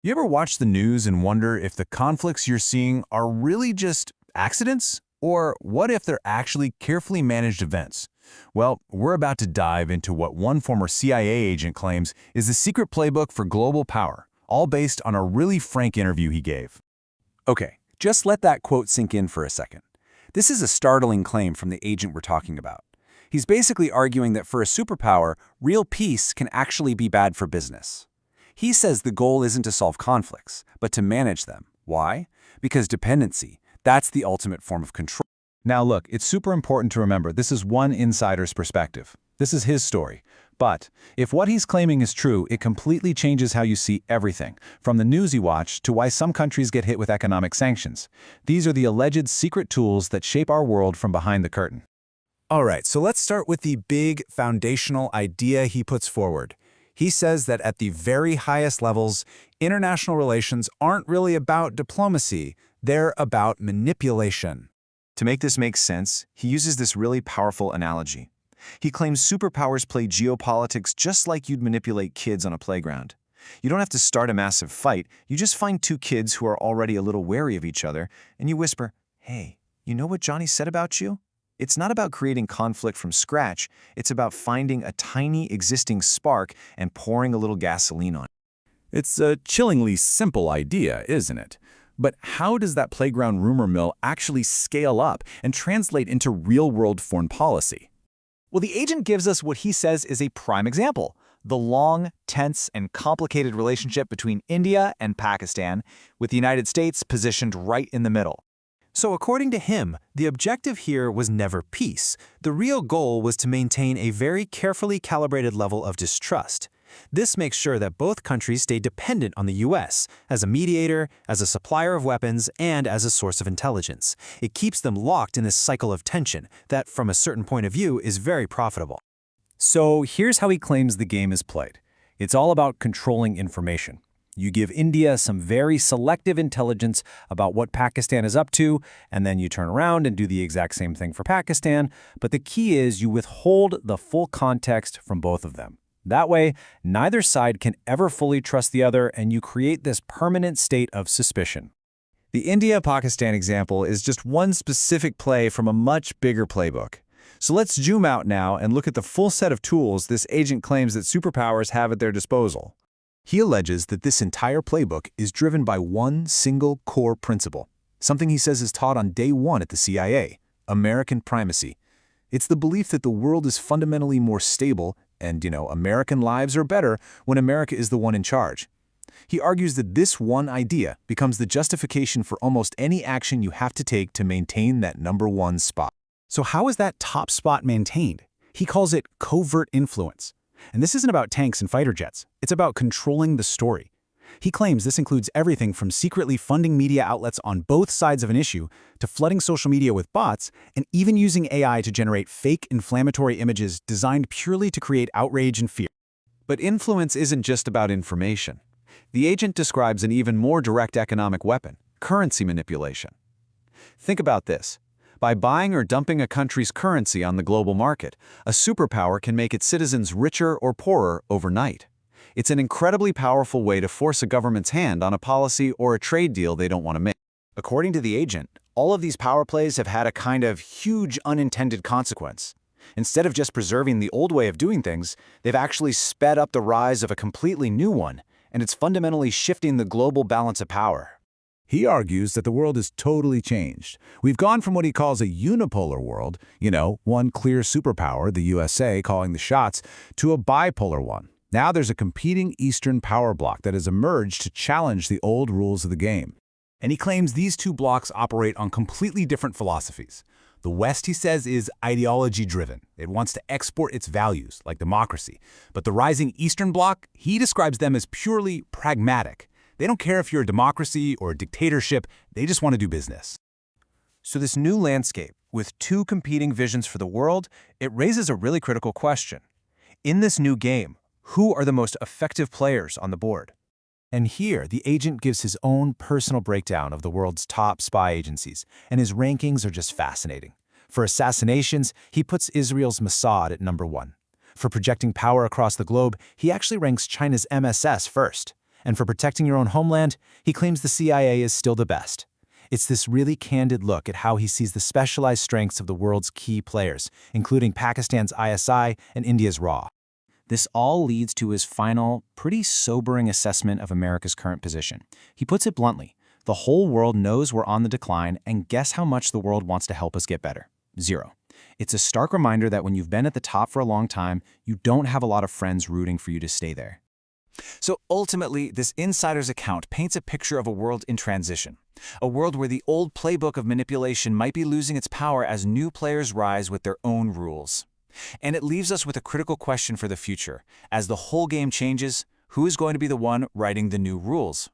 You ever watch the news and wonder if the conflicts you're seeing are really just accidents? Or what if they're actually carefully managed events? Well, we're about to dive into what one former CIA agent claims is the secret playbook for global power, all based on a really frank interview he gave. Okay, just let that quote sink in for a second. This is a startling claim from the agent we're talking about. He's basically arguing that for a superpower, real peace can actually be bad for business. He says the goal isn't to solve conflicts, but to manage them. Why? Because dependency, that's the ultimate form of control. Now look, it's super important to remember this is one insider's perspective. This is his story. But if what he's claiming is true, it completely changes how you see everything, from the news you watch to why some countries get hit with economic sanctions. These are the alleged secret tools that shape our world from behind the curtain. All right, so let's start with the big foundational idea he puts forward. He says that at the very highest levels, international relations aren't really about diplomacy, they're about manipulation. To make this make sense, he uses this really powerful analogy. He claims superpowers play geopolitics just like you'd manipulate kids on a playground. You don't have to start a massive fight, you just find two kids who are already a little wary of each other, and you whisper, "Hey, you know what Johnny said about you?" It's not about creating conflict from scratch, it's about finding a tiny existing spark and pouring a little gasoline on it. It's a chillingly simple idea, isn't it? But how does that playground rumor mill actually scale up and translate into real-world foreign policy? Well, the agent gives us what he says is a prime example: the long, tense, and complicated relationship between India and Pakistan, with the United States positioned right in the middle. So according to him, the objective here was never peace. The real goal was to maintain a very carefully calibrated level of distrust. This makes sure that both countries stay dependent on the U.S. as a mediator, as a supplier of weapons, and as a source of intelligence. It keeps them locked in this cycle of tension that, from a certain point of view, is very profitable. So here's how he claims the game is played. It's all about controlling information. You give India some very selective intelligence about what Pakistan is up to, and then you turn around and do the exact same thing for Pakistan. But the key is you withhold the full context from both of them. That way, neither side can ever fully trust the other, and you create this permanent state of suspicion. The India-Pakistan example is just one specific play from a much bigger playbook. So let's zoom out now and look at the full set of tools this agent claims that superpowers have at their disposal. He alleges that this entire playbook is driven by one single core principle, something he says is taught on day one at the CIA: American primacy. It's the belief that the world is fundamentally more stable and, American lives are better when America is the one in charge. He argues that this one idea becomes the justification for almost any action you have to take to maintain that number one spot. So how is that top spot maintained? He calls it covert influence. And this isn't about tanks and fighter jets. It's about controlling the story. He claims this includes everything from secretly funding media outlets on both sides of an issue to flooding social media with bots and even using AI to generate fake inflammatory images designed purely to create outrage and fear. But influence isn't just about information. The agent describes an even more direct economic weapon: currency manipulation. Think about this. By buying or dumping a country's currency on the global market, a superpower can make its citizens richer or poorer overnight. It's an incredibly powerful way to force a government's hand on a policy or a trade deal they don't want to make. According to the agent, all of these power plays have had a kind of huge unintended consequence. Instead of just preserving the old way of doing things, they've actually sped up the rise of a completely new one, and it's fundamentally shifting the global balance of power. He argues that the world has totally changed. We've gone from what he calls a unipolar world, one clear superpower, the USA, calling the shots, to a bipolar one. Now there's a competing Eastern power bloc that has emerged to challenge the old rules of the game. And he claims these two blocs operate on completely different philosophies. The West, he says, is ideology-driven. It wants to export its values, like democracy. But the rising Eastern bloc, he describes them as purely pragmatic. They don't care if you're a democracy or a dictatorship, they just want to do business. So this new landscape, with two competing visions for the world, it raises a really critical question. In this new game, who are the most effective players on the board? And here, the agent gives his own personal breakdown of the world's top spy agencies, and his rankings are just fascinating. For assassinations, he puts Israel's Mossad at number 1. For projecting power across the globe, he actually ranks China's MSS first. And for protecting your own homeland, he claims the CIA is still the best. It's this really candid look at how he sees the specialized strengths of the world's key players, including Pakistan's ISI and India's RAW. This all leads to his final, pretty sobering assessment of America's current position. He puts it bluntly, the whole world knows we're on the decline, and guess how much the world wants to help us get better? Zero. It's a stark reminder that when you've been at the top for a long time, you don't have a lot of friends rooting for you to stay there. So ultimately, this insider's account paints a picture of a world in transition. A world where the old playbook of manipulation might be losing its power as new players rise with their own rules. And it leaves us with a critical question for the future. As the whole game changes, who is going to be the one writing the new rules?